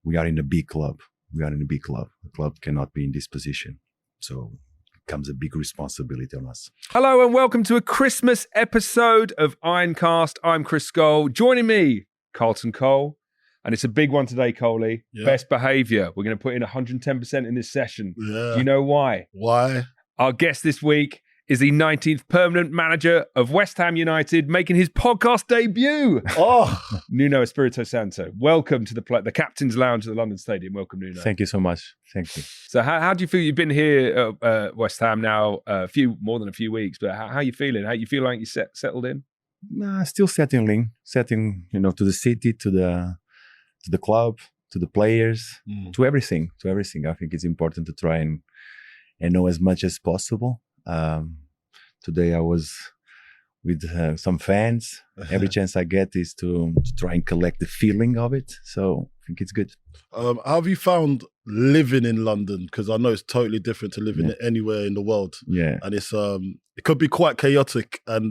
we are in a big club. The club cannot be in this position. So it comes a big responsibility on us. Hello and welcome to a Christmas episode of Ironcast. I'm Chris Scull. Joining me, Carlton Cole. And it's a big one today, Coley. Yeah. Best behaviour. We're going to put in 110% in this session. Yeah. Do you know why? Why? Our guest this week is the 19th permanent manager of West Ham United, making his podcast debut. Nuno Espírito Santo. Welcome to the Captain's Lounge at the London Stadium. Welcome, Nuno. Thank you so much. Thank you. So how do you feel? You've been here at West Ham now more than a few weeks, but how are you feeling? How you feel like you settled in? Still settling, to the city, to the club, to the players, to everything. I think it's important to try and know as much as possible. Today I was with some fans. Every chance I get is to try and collect the feeling of it. So I think it's good. How have you found living in London? Because I know it's totally different to living anywhere in the world. Yeah. And it's it could be quite chaotic. And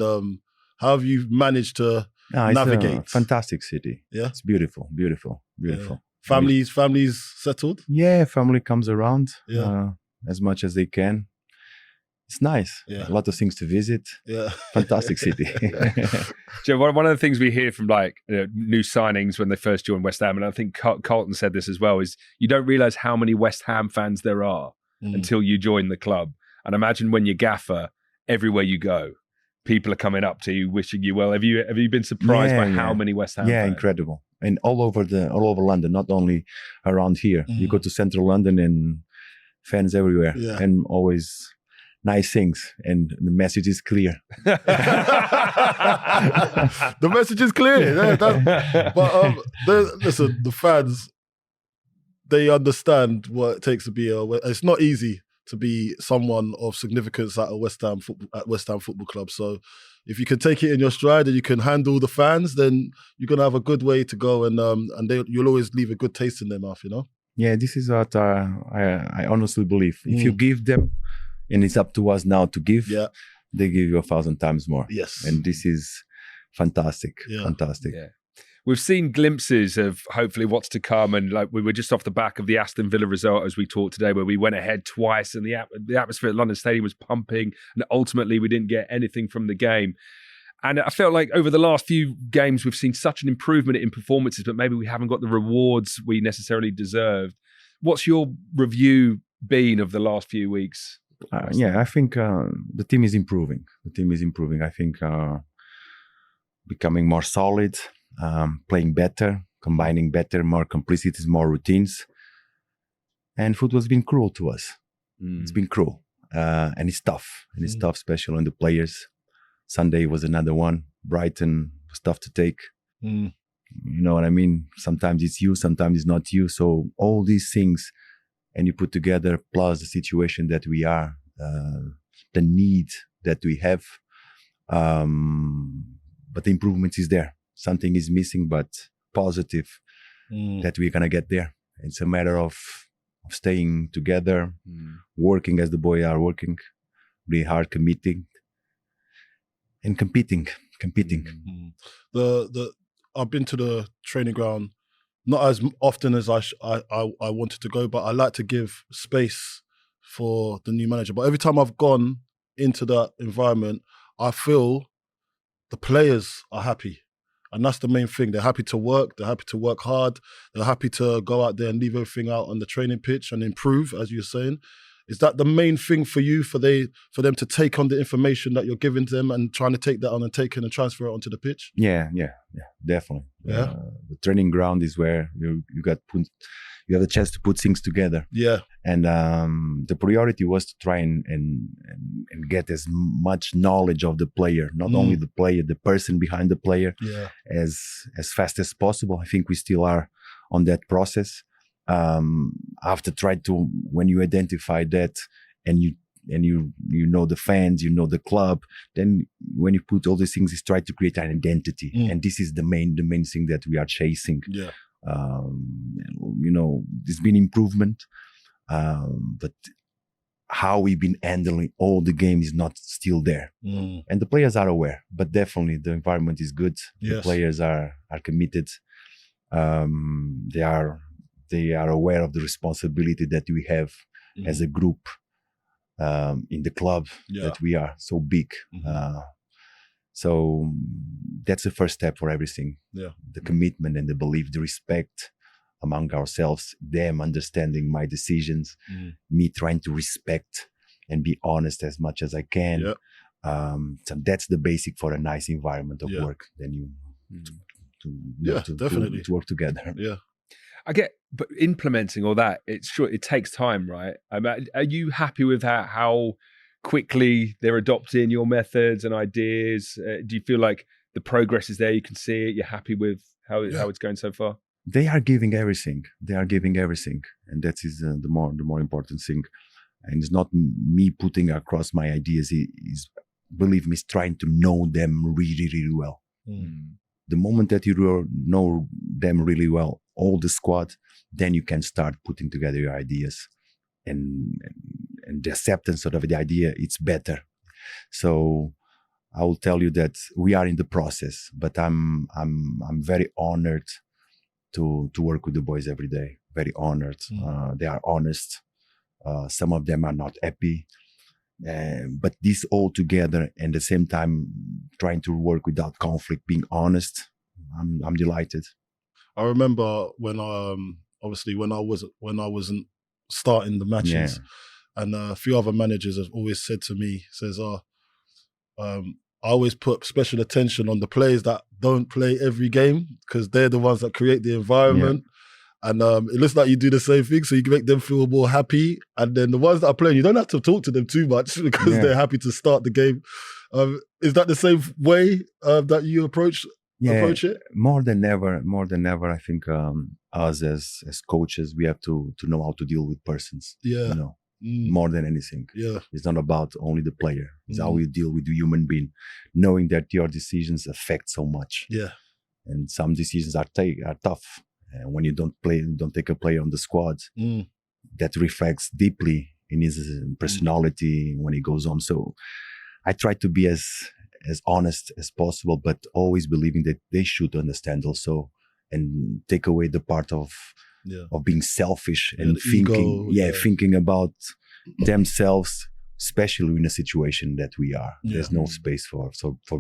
how have you managed to navigate? It's a fantastic city. Yeah. It's beautiful. Yeah. Families settled? Yeah, family comes around Yeah. As much as they can. It's nice. Yeah. A lot of things to visit. Yeah. Fantastic city. Joe, one of the things we hear from new signings when they first join West Ham, and I think Carlton said this as well, is you don't realise how many West Ham fans there are until you join the club. And imagine when you're gaffer, everywhere you go, people are coming up to you, wishing you well. Have you been surprised by how many West Ham fans? Incredible. And all over London, not only around here. You go to central London and fans everywhere, and always nice things, and the message is clear. The message is clear. Listen, the fans, they understand what it takes to be it's not easy to be someone of significance at West Ham Football Club. So if you can take it in your stride and you can handle the fans, then you're gonna have a good way to go, and you'll always leave a good taste in their mouth. Yeah, this is what I honestly believe. If you give them, and it's up to us now to give, they give you 1,000 times more. Yes. And this is fantastic. Yeah. Fantastic. Yeah. We've seen glimpses of hopefully what's to come, and we were just off the back of the Aston Villa result as we talked today, where we went ahead twice and the atmosphere at London Stadium was pumping, and ultimately we didn't get anything from the game. And I felt like over the last few games, we've seen such an improvement in performances, but maybe we haven't got the rewards we necessarily deserved. What's your review been of the last few weeks? I think the team is improving. I think becoming more solid, playing better, combining better, more complicities, more routines. And football's been cruel to us. It's been cruel. And it's tough. And it's tough, especially on the players. Sunday was another one. Brighton was tough to take. You know what I mean? Sometimes it's you, sometimes it's not you. So all these things, and you put together, plus the situation that we are, the need that we have. But the improvement is there. Something is missing, but positive that we're going to get there. It's a matter of staying together, working as the boys are working, really hard, committing. And competing. I've been to the training ground not as often as I wanted to go, but I like to give space for the new manager. But every time I've gone into that environment, I feel the players are happy, and that's the main thing. They're happy to work. They're happy to work hard. They're happy to go out there and leave everything out on the training pitch and improve, as you're saying. Is that the main thing for you, for them to take on the information that you're giving them and trying to take that on and take it and transfer it onto the pitch? Yeah, definitely. Yeah. The training ground is where you have the chance to put things together. Yeah. And the priority was to try and get as much knowledge of the player, not only the player, the person behind the player, as fast as possible. I think we still are on that process. After try to, when you identify that and you know the fans, you know the club, then when you put all these things, is try to create an identity, and this is the main thing that we are chasing. There's been improvement, but how we've been handling all the game is not still there, and the players are aware. But definitely the environment is good. The players are committed. They are They are aware of the responsibility that we have as a group in the club that we are so big. So that's the first step for everything. The commitment and the belief, the respect among ourselves, them understanding my decisions, me trying to respect and be honest as much as I can. So that's the basic for a nice environment of work. Then you definitely to work together. I get, but implementing all that, it takes time, right? Are you happy with how quickly they're adopting your methods and ideas? Do you feel like the progress is there? You can see it. You're happy with how it's going so far? They are giving everything. And that is the more important thing. And it's not me putting across my ideas. Is believe me, is trying to know them really, really well. The moment that you know them really well, all the squad, then you can start putting together your ideas, and the acceptance of the idea, it's better. So I will tell you that we are in the process, but I'm very honored to work with the boys every day. Very honored. They are honest. Some of them are not happy. But this all together, and at the same time trying to work without conflict, being honest, I'm delighted. I remember when obviously when I wasn't starting the matches, and a few other managers have always said to me, I always put special attention on the players that don't play every game, because they're the ones that create the environment. And it looks like you do the same thing, so you can make them feel more happy. And then the ones that are playing, you don't have to talk to them too much because they're happy to start the game. Is that the same way that you approach it? More than ever, I think us as coaches, we have to know how to deal with persons. You know, more than anything. It's not about only the player. It's how you deal with the human being, knowing that your decisions affect so much. And some decisions are tough. And when you don't take a player on the squad, that reflects deeply in his personality when he goes on. So I try to be as honest as possible, but always believing that they should understand also, and take away the part of being selfish and thinking about themselves, especially in a situation that we are. There's no space for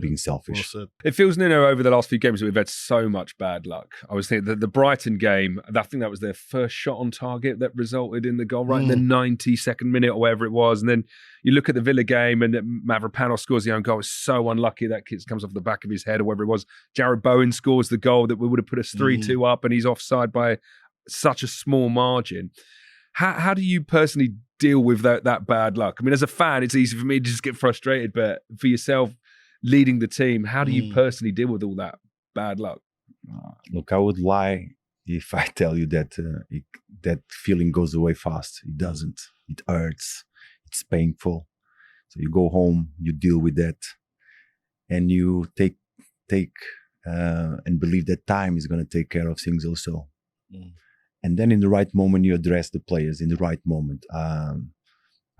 being selfish. Well, it feels, Nuno, over the last few games, we've had so much bad luck. I was thinking the Brighton game, I think that was their first shot on target that resulted in the goal, right in the 92nd minute or whatever it was. And then you look at the Villa game, and Mavropanos scores the own goal. It's so unlucky that kid comes off the back of his head or whatever it was. Jared Bowen scores the goal that would have put us 3-2 up, and he's offside by such a small margin. How do you personally deal with that bad luck? I mean, as a fan, it's easy for me to just get frustrated, but for yourself leading the team, how do you personally deal with all that bad luck? Look, I would lie if I tell you that that feeling goes away fast. It doesn't. It hurts. It's painful. So you go home, you deal with that, and you take and believe that time is going to take care of things also. And then in the right moment, you address the players in the right moment. I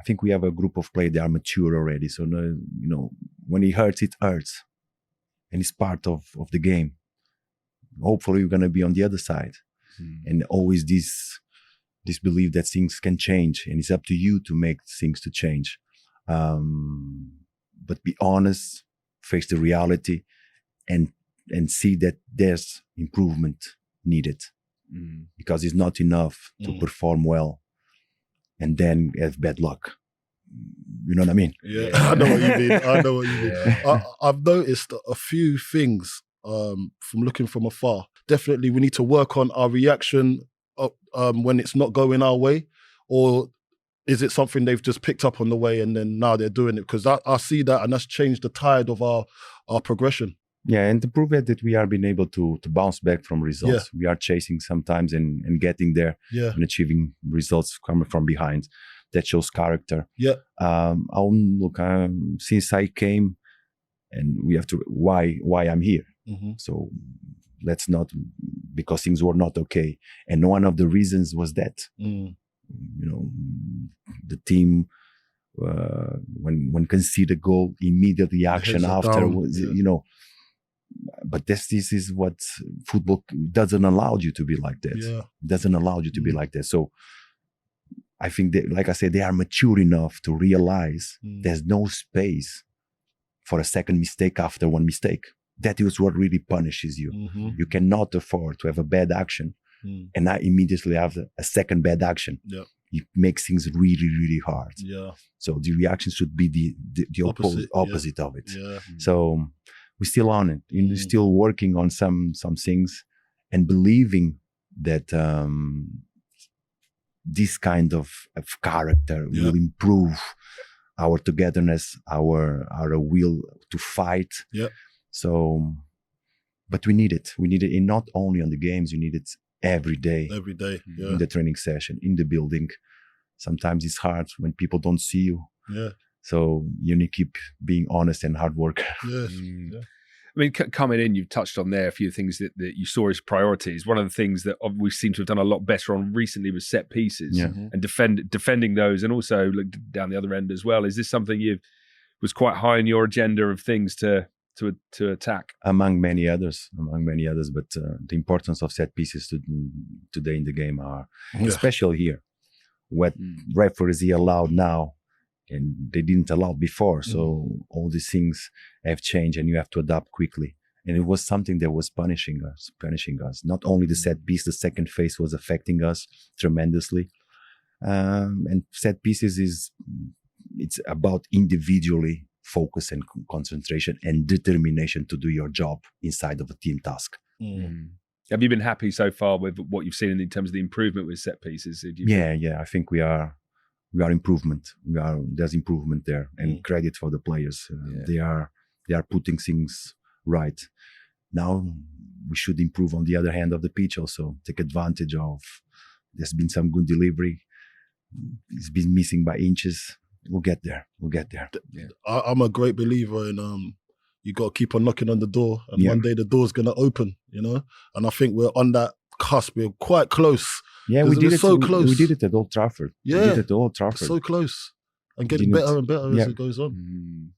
think we have a group of players that are mature already. So, when it hurts, and it's part of the game. Hopefully, you're going to be on the other side. And always this belief that things can change, and it's up to you to make things to change. But be honest, face the reality, and see that there's improvement needed. Because it's not enough to perform well and then have bad luck. You know what I mean? Yeah, I know what you mean. I've noticed a few things from looking from afar. Definitely, we need to work on our reaction when it's not going our way, or is it something they've just picked up on the way and then now they're doing it? Because I see that, and that's changed the tide of our progression. Yeah, and to prove that we are being able to bounce back from results. We are chasing sometimes and getting there and achieving results coming from behind. That shows character. Since I came, and we have to why I'm here. So let's not, because things were not okay, and one of the reasons was that the team when conceded a goal, immediately action after was But this is what football doesn't allow you to be like that. Yeah. It doesn't allow you to be like that. So I think that, like I said, they are mature enough to realize there's no space for a second mistake after one mistake. That is what really punishes you. You cannot afford to have a bad action and not immediately have a second bad action. Yeah. It makes things really, really hard. Yeah. So the reaction should be the opposite of it. Yeah. So we're still on it. We're still working on some things and believing that this kind of character will improve our togetherness, our will to fight. Yeah. So, but we need it. We need it, and not only on the games. You need it every day. Every day. Yeah. In the training session, in the building. Sometimes it's hard when people don't see you. Yeah. So you need to keep being honest and hard work. Yes. Yeah. I mean, coming in, you've touched on there a few things that you saw as priorities. One of the things that we seem to have done a lot better on recently was set pieces and defending those, and also look down the other end as well. Is this something was quite high on your agenda of things to attack? Among many others, but the importance of set pieces today in the game are, especially here, what referees he allowed now, and they didn't allow before. So all these things have changed, and you have to adapt quickly. And it was something that was punishing us. Not only the set piece, the second phase was affecting us tremendously. And set pieces it's about individually focus and concentration and determination to do your job inside of a team task. Have you been happy so far with what you've seen in terms of the improvement with set pieces? Yeah. I think we are improvement. There's improvement there, and credit for the players. They are putting things right. Now we should improve on the other hand of the pitch also. Take advantage of. There's been some good delivery. It's been missing by inches. We'll get there. Yeah. I'm a great believer in you got to keep on knocking on the door, and one day the door's going to open, And I think we're on that cusp. We're quite close. Yeah, we did it. So close. We did it at Old Trafford. Yeah, we did it at Old Trafford. So close, and getting better and better as it goes on.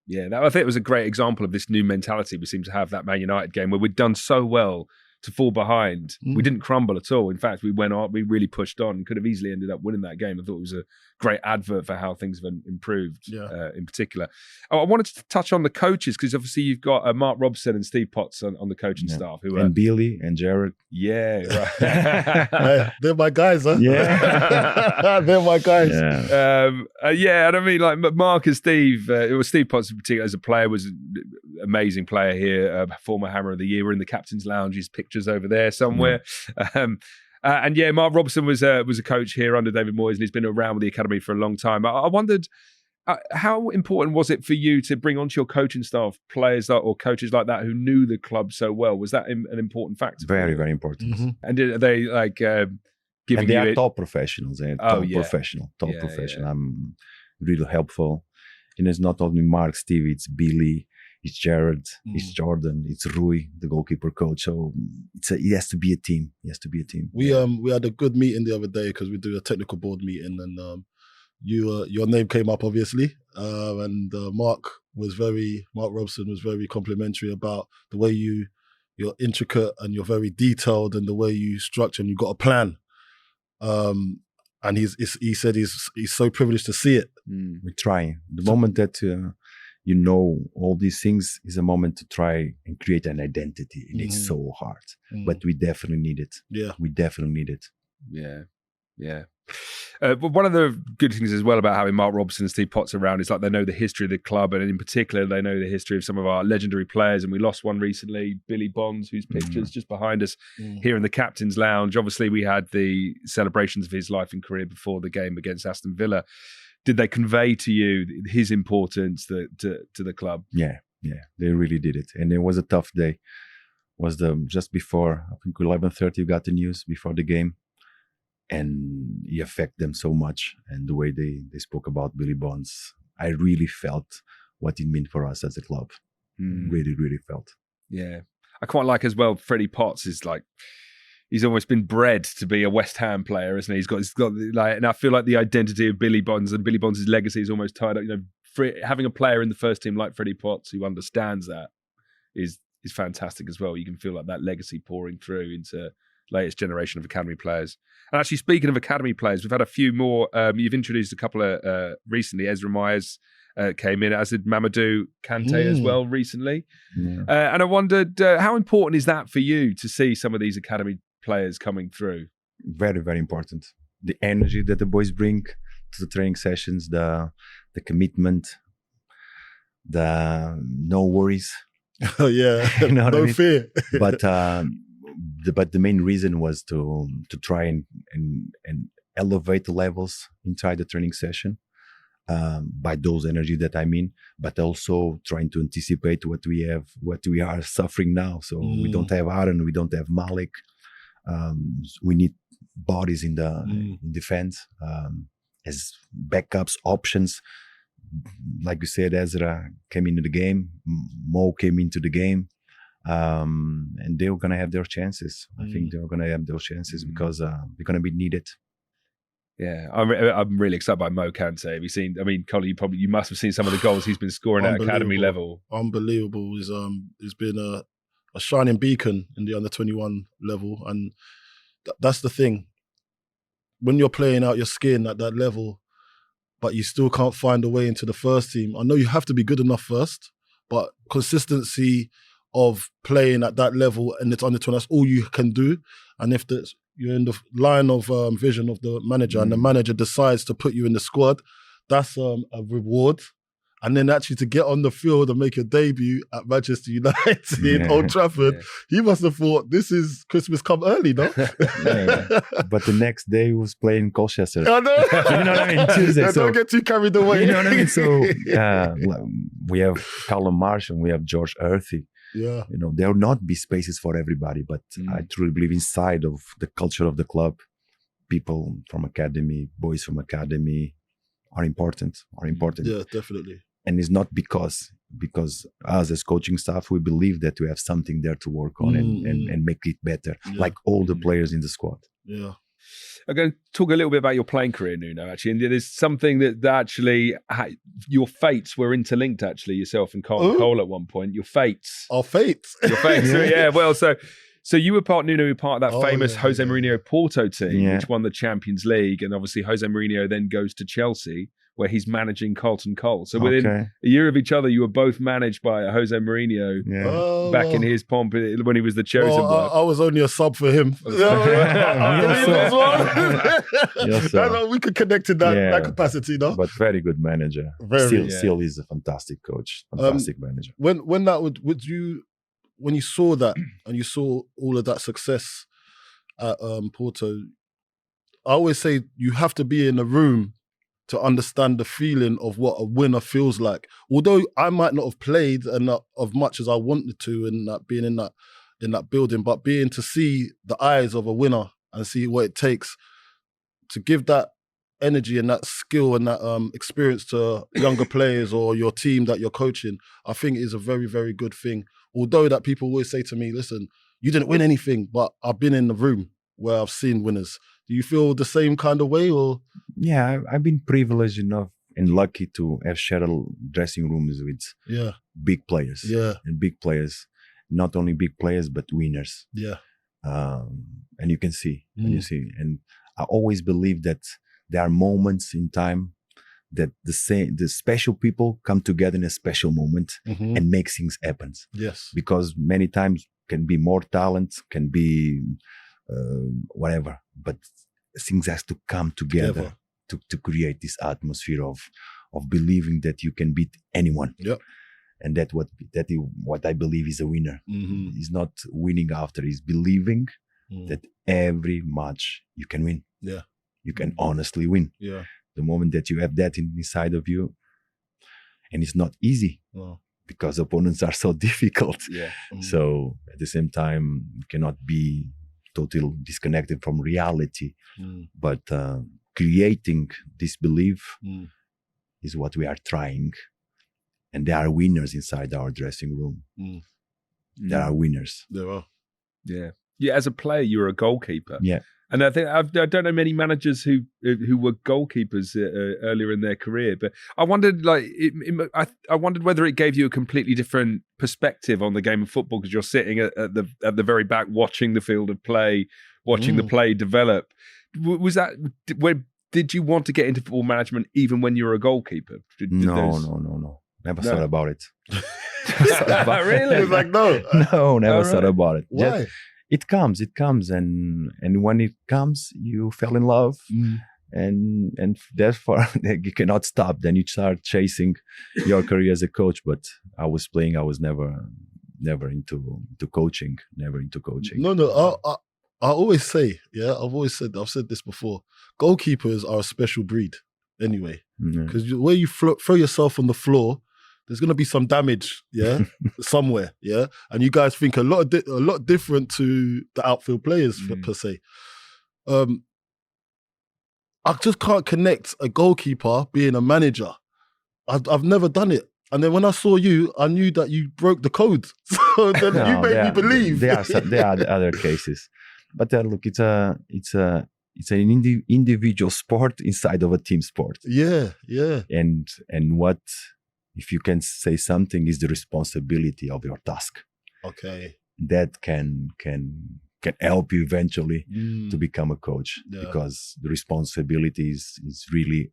Yeah, I think it was a great example of this new mentality we seem to have, that Man United game where we'd done so well to fall behind. We didn't crumble at all. In fact, we went on, we really pushed on, could have easily ended up winning that game. I thought it was a great advert for how things have improved in particular. I wanted to touch on the coaches, because obviously you've got Mark Robson and Steve Potts on the coaching staff. And Billy and Jared. Yeah. Right. They're my guys, huh? Yeah. They're my guys. Yeah. And I mean, like Mark and Steve, Steve Potts in particular as a player was an amazing player here, former Hammer of the Year. We're in the Captain's Lounge, his pictures over there somewhere. And Mark Robson was a coach here under David Moyes, and he's been around with the academy for a long time. I wondered, how important was it for you to bring onto your coaching staff players or coaches like that who knew the club so well? Was that an important factor? Very, very important. And are they like giving and they you are top professionals. Top professional. I'm really helpful. And it's not only Mark, Steve, it's Billy, it's Jared, it's Jordan, it's Rui, the goalkeeper coach. So it has to be a team. We had a good meeting the other day, because we do a technical board meeting, and your name came up obviously, and Mark Robson was very complimentary about the way you're intricate and you're very detailed, and the way you structure and you've got a plan. And he said he's so privileged to see it. We're trying. The moment that all these things is a moment to try and create an identity, and it's so hard. But we definitely need it. Yeah, we definitely need it. Yeah. But one of the good things as well about having Mark Robson and Steve Potts around is like they know the history of the club, and in particular they know the history of some of our legendary players. And we lost one recently, Billy Bonds, whose picture's just behind us here in the Captain's Lounge. Obviously we had the celebrations of his life and career before the game against Aston Villa. Did they convey to you his importance to the club? Yeah, they really did it. And it was a tough day. It was just before, I think 11:30 we got the news before the game. And he affected them so much, and the way they spoke about Billy Bonds, I really felt what it meant for us as a club. Really, really felt. Yeah, I quite like as well. Freddie Potts is like, he's almost been bred to be a West Ham player, isn't he? He's got like, and I feel like the identity of Billy Bonds and Billy Bonds' legacy is almost tied up. Having a player in the first team like Freddie Potts who understands that is is fantastic as well. You can feel like that legacy pouring through into latest generation of academy players. And actually, speaking of academy players, we've had a few more. You've introduced a couple of recently. Ezra Myers came in, as did Mamadou Kante as well recently. Yeah. And I wondered, how important is that for you to see some of these academy players coming through? Very, very important. The energy that the boys bring to the training sessions, the commitment, the no worries. Oh yeah, You know what I no mean? fear. But the main reason was to try and elevate the levels inside the training session by those energy that I mean, but also trying to anticipate what we are suffering now. So we don't have Aaron, we don't have Malik. We need bodies in the in defense as backups, options. Like you said, Ezra came into the game, Mo came into the game, and they were going to have their chances. I think they were going to have those chances because they're going to be needed. Yeah, I'm really excited by Mo Kante. Have you seen? I mean, Colin, you must have seen some of the goals he's been scoring at academy level. Unbelievable. He's been a shining beacon in the under-21 level, and that's the thing. When you're playing out your skin at that level, but you still can't find a way into the first team. I know you have to be good enough first, but consistency of playing at that level and it's under-20, that's all you can do. And if you're in the line of vision of the manager and the manager decides to put you in the squad, that's a reward. And then actually to get on the field and make your debut at Manchester United in Old Trafford, he must have thought, this is Christmas come early, no? But the next day he was playing Colchester. I know. You know what I mean? Tuesday. So, don't get too carried away. You know what I mean? So we have Callum Marsh and we have George Earthy. Yeah. You know, there will not be spaces for everybody, but I truly believe inside of the culture of the club, people from academy, boys from academy are important. Yeah, definitely. And it's not because us as coaching staff, we believe that we have something there to work on and make it better, like all the players in the squad. Yeah. I'm going to talk a little bit about your playing career, Nuno, actually. And there's something that actually, your fates were interlinked, actually, yourself and Carlton Cole at one point. Your fates. Our fates. Your fates. Yeah, well, so you were part of that famous Jose Mourinho Porto team, which won the Champions League. And obviously, Jose Mourinho then goes to Chelsea, where he's managing Carlton Cole. So within a year of each other, you were both managed by Jose Mourinho back in his pomp when he was the chosen one. I was only a sub for him. We could connect in that capacity, no? But very good manager. Still is a fantastic coach, fantastic manager. When you saw that and you saw all of that success at Porto, I always say you have to be in a room to understand the feeling of what a winner feels like. Although I might not have played enough of much as I wanted to in that being in that building, but being to see the eyes of a winner and see what it takes to give that energy and that skill and that experience to younger players or your team that you're coaching, I think is a very, very good thing. Although that people always say to me, listen, you didn't win anything, but I've been in the room where I've seen winners. Do you feel the same kind of way, or? Yeah, I've been privileged enough and lucky to have shared dressing rooms with big players. Yeah. And big players, not only big players, but winners. Yeah. And you can see, and I always believe that there are moments in time that the special people come together in a special moment and make things happen. Yes. Because many times can be more talent, can be whatever, but things has to come together to create this atmosphere of believing that you can beat anyone. Yep. And what I believe is a winner. He's not winning after, he's believing that every match you can win. Yeah. You can honestly win. Yeah. The moment that you have that inside of you, and it's not easy because opponents are so difficult. Yeah. So at the same time, you cannot be totally disconnected from reality. But creating this belief is what we are trying. And there are winners inside our dressing room. There are winners. There are. Yeah. Yeah, as a player, you were a goalkeeper. Yeah. And I think I don't know many managers who were goalkeepers earlier in their career, but I wondered, I wondered whether it gave you a completely different perspective on the game of football because you're sitting at the very back, watching the field of play, watching the play develop. Was that did you want to get into football management even when you were a goalkeeper? No. Never thought about it. Really? It's like, no. Never thought about it. Why? Just, it comes, and when it comes, you fell in love, and therefore you cannot stop. Then you start chasing your career as a coach. But I was playing. I was never into coaching. Never into coaching. No. I always say, I've said this before. Goalkeepers are a special breed, anyway, because where you throw yourself on the floor, there's going to be some damage, somewhere, and you guys think a lot different to the outfield players per se. I just can't connect a goalkeeper being a manager. I've never done it, and then when I saw you, I knew that you broke the code. So then you made me believe. There are other cases, but look, it's an individual sport inside of a team sport. Yeah. And what, if you can say something, is the responsibility of your task. Okay. That can help you eventually to become a coach, because the responsibility is really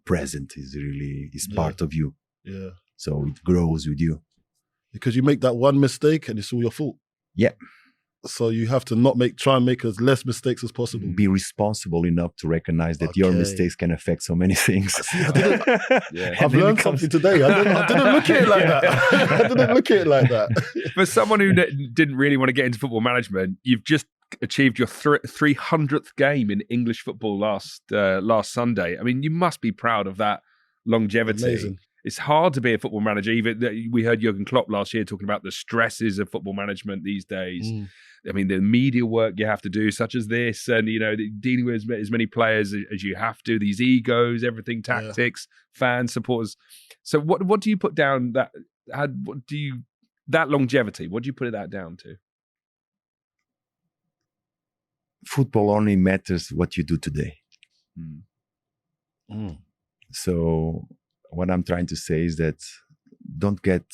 present, is part of you. Yeah. So it grows with you. Because you make that one mistake and it's all your fault. Yeah. So you have to try and make as less mistakes as possible. Be responsible enough to recognize that your mistakes can affect so many things. I've learned something today. I didn't look at it like that. For someone who didn't really want to get into football management, you've just achieved your 300th game in English football last Sunday. I mean, you must be proud of that longevity. Amazing. It's hard to be a football manager. Even we heard Jurgen Klopp last year talking about the stresses of football management these days. I mean, the media work you have to do, such as this, and dealing with as many players as you have to. These egos, everything, tactics, fans, supporters. So, what do you put down that? That longevity? What do you put that down to? Football only matters what you do today. So what I'm trying to say is that don't get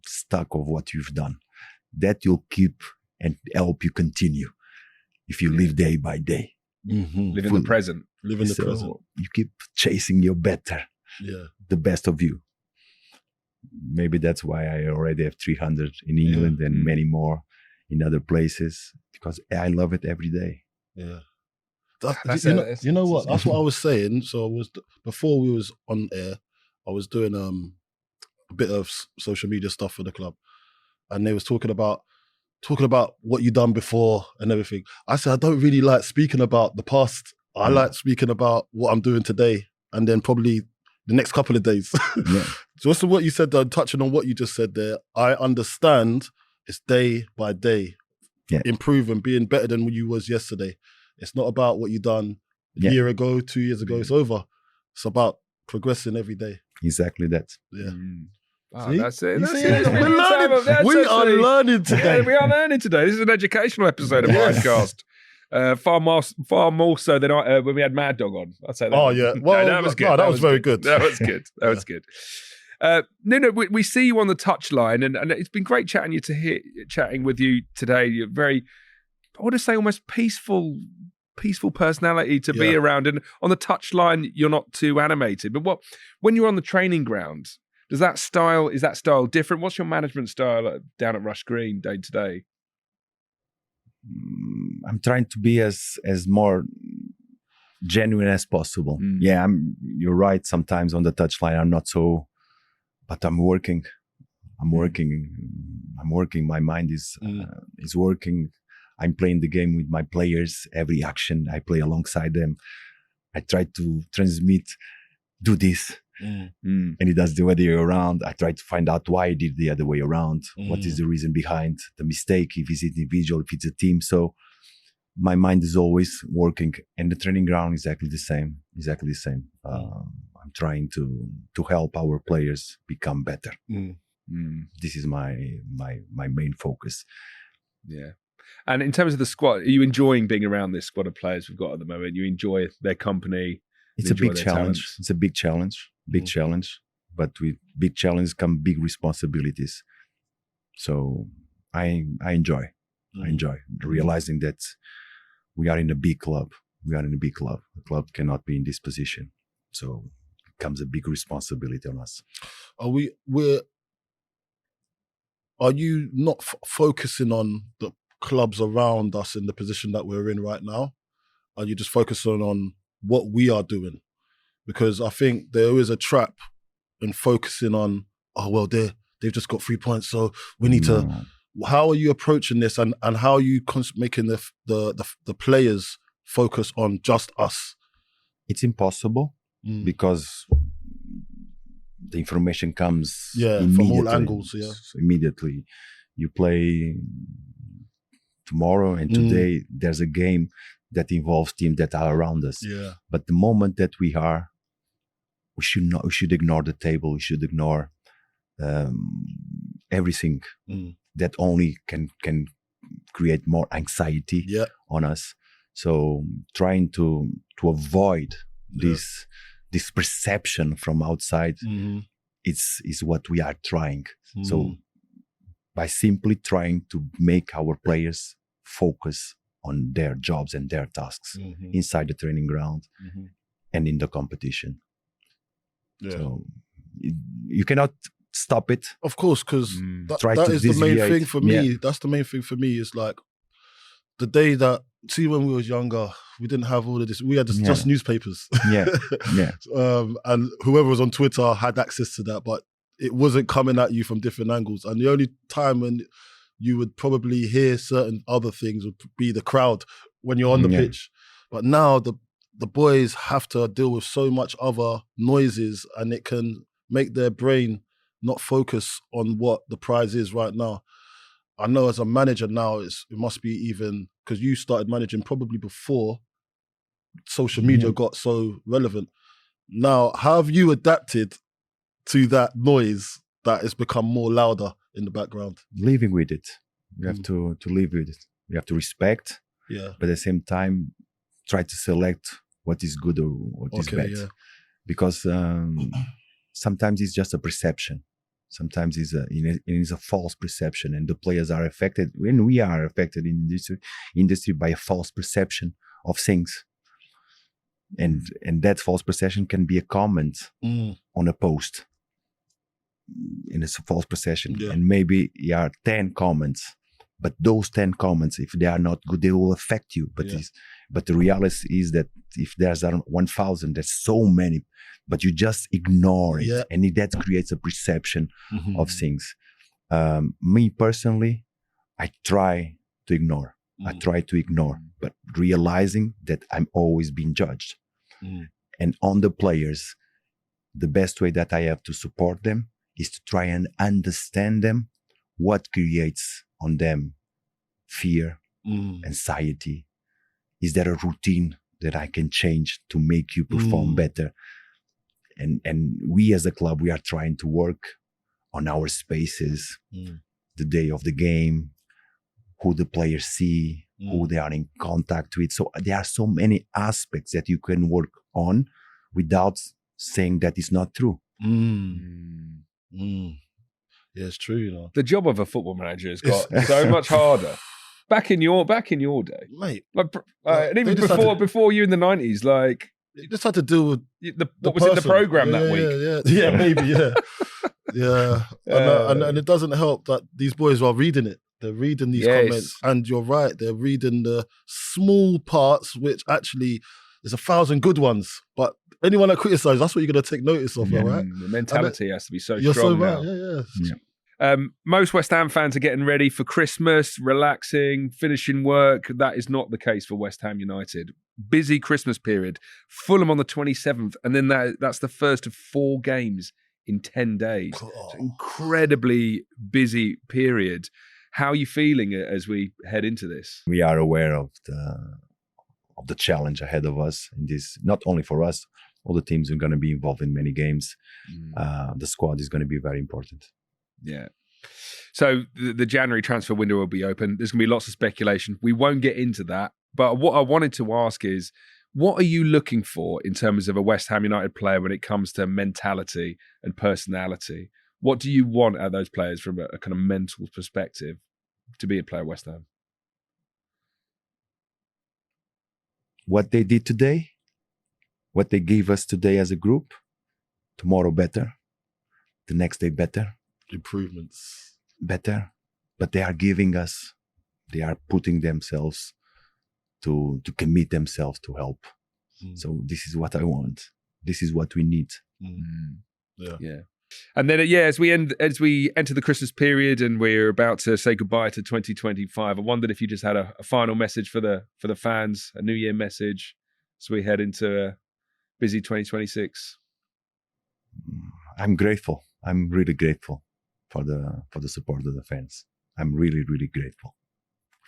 stuck of what you've done. That you'll keep and help you continue if you live day by day. Live in the present. Live in the present. You keep chasing your better, the best of you. Maybe that's why I already have 300 in England and many more in other places, because I love it every day. Yeah. You know what? That's what I was saying. So before we was on air, I was doing a bit of social media stuff for the club, and they was talking about what you done before and everything. I said I don't really like speaking about the past. I like speaking about what I'm doing today, and then probably the next couple of days. Just what you said, touching on what you just said there, I understand it's day by day, improving, being better than you was yesterday. It's not about what you done a year ago, 2 years ago. It's over. It's about progressing every day. Exactly that. Yeah. Oh, that's it. We are learning today. Yeah, we are learning today. This is an educational episode of Ironcast. Far more so than when we had Mad Dog on. I'd say that. Oh, yeah. Well, that was good. No, that was very good. That was good. That was good. Nuno, we see you on the touchline, and it's been great chatting with you today. You're very, I want to say, almost peaceful personality to be around. And on the touchline, you're not too animated. But when you're on the training ground, is that style different? What's your management style down at Rush Green day to day? I'm trying to be as more genuine as possible. Yeah, you're right. Sometimes on the touchline, I'm not so, but I'm working. My mind is working. I'm playing the game with my players. Every action, I play alongside them. I try to transmit, do this. And he does the other way around. I try to find out why he did the other way around. What is the reason behind the mistake, if it's individual, if it's a team. So my mind is always working, and the training ground is exactly the same. I'm trying to help our players become better. This is my main focus. Yeah. And in terms of the squad, are you enjoying being around this squad of players we've got at the moment? You enjoy their company? It's a big challenge. It's a big challenge. Big challenge. But with big challenges come big responsibilities. So I enjoy. I enjoy realizing that we are in a big club. We are in a big club. The club cannot be in this position. So it comes a big responsibility on us. Are you not focusing on the clubs around us in the position that we're in right now? Are you just focusing on what we are doing? Because I think there is a trap in focusing on, they've just got 3 points, so we need to. How are you approaching this, and how are you making the players focus on just us? It's impossible because the information comes from all angles. Yeah, so immediately. You play tomorrow and today. There's a game that involves teams that are around us. Yeah, but the moment that we should ignore the table. We should ignore everything that only can create more anxiety on us. So trying to avoid this perception from outside is what we are trying. So by simply trying to make our players focus on their jobs and their tasks inside the training ground and in the competition. So you cannot stop it. Of course, because that is the main thing for me. Yeah. That's the main thing for me is like the day that, see, when we was younger, we didn't have all of this. We had just newspapers. And whoever was on Twitter had access to that, but it wasn't coming at you from different angles. And the only time when you would probably hear certain other things would be the crowd when you're on the pitch. But now the boys have to deal with so much other noises, and it can make their brain not focus on what the prize is right now. I know as a manager now, it must be even, because you started managing probably before social media got so relevant. Now, how have you adapted to that noise that has become more louder in the background? Living with it. You have to live with it. You have to respect, but at the same time, try to select what is good or what is bad. Yeah. Because sometimes it's just a perception. Sometimes it's a false perception, and the players are affected. When we are affected in industry by a false perception of things, and that false perception can be a comment on a post. And it's a false perception, and maybe there are 10 comments, but those 10 comments, if they are not good, they will affect you. But the reality is that if there's 1,000, there's so many, but you just ignore it, and that creates a perception of things. Me personally, I try to ignore. But realizing that I'm always being judged. And on the players, the best way that I have to support them is to try and understand them, what creates on them fear, anxiety. Is there a routine that I can change to make you perform better? And we as a club, we are trying to work on our spaces, the day of the game, who the players see, who they are in contact with. So there are so many aspects that you can work on without saying that it's not true. Yeah, it's true, you know. The job of a football manager has got so much harder. Back in your day, mate. And even before you in the 90s, like you just had to deal with what was in the program that week. Yeah, maybe, yeah. And it doesn't help that these boys are reading it. They're reading these comments, and you're right. They're reading the small parts, which actually there's 1,000 good ones, but anyone that criticizes, that's what you're going to take notice of, right? The mentality has to be so you're strong so right. now. Yeah. Most West Ham fans are getting ready for Christmas, relaxing, finishing work. That is not the case for West Ham United. Busy Christmas period. Fulham on the 27th, and then that's the first of 4 games in 10 days. It's an incredibly busy period. How are you feeling as we head into this? We are aware of the challenge ahead of us in this, not only for us, all the teams are going to be involved in many games. The squad is going to be very important. Yeah. So the January transfer window will be open. There's going to be lots of speculation. We won't get into that. But what I wanted to ask is, what are you looking for in terms of a West Ham United player when it comes to mentality and personality? What do you want out of those players from a kind of mental perspective to be a player at West Ham? What they did today, what they gave us today as a group, tomorrow better, the next day better. Improvements. Better. But they are giving us, they are putting themselves to commit themselves to help. So this is what I want. This is what we need. Yeah. And then, as we enter the Christmas period and we're about to say goodbye to 2025, I wondered if you just had a final message for the fans, a New Year message, as we head into a busy 2026. I'm grateful. I'm really grateful for the support of the fans. I'm really, really grateful.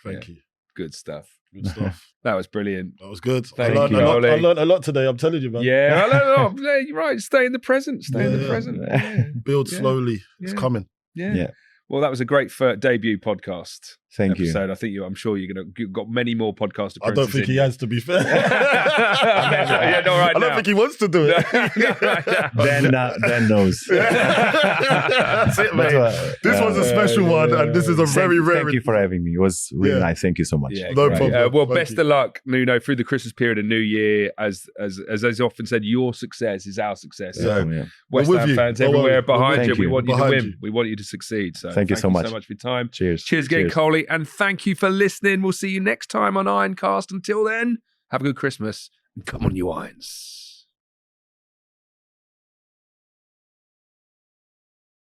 Thank you. Good stuff. Good stuff. That was brilliant. That was good. Thank I you, learned Ollie. a lot today. I'm telling you, man. Yeah, you're right. Stay in the present. Stay in the present. Yeah. Build slowly. It's coming. Yeah. Well, that was a great debut podcast. Thank you. I think I'm sure you've got many more podcast appearances. I don't think he has, to be fair. I don't think he wants to do it. Dan knows. That's it, mate. This was a special one, and this is a very rare. Thank you for having me. It was really nice. Thank you so much. Yeah, no problem. Well, best of luck, Nuno, through the Christmas period and New Year. As I often said, your success is our success. So West Ham fans everywhere behind you. We want you to win. We want you to succeed. So thank you so much for your time. Cheers again, Coley, and thank you for listening. We'll see you next time on Ironcast. Until then, have a good Christmas and come on, you Irons.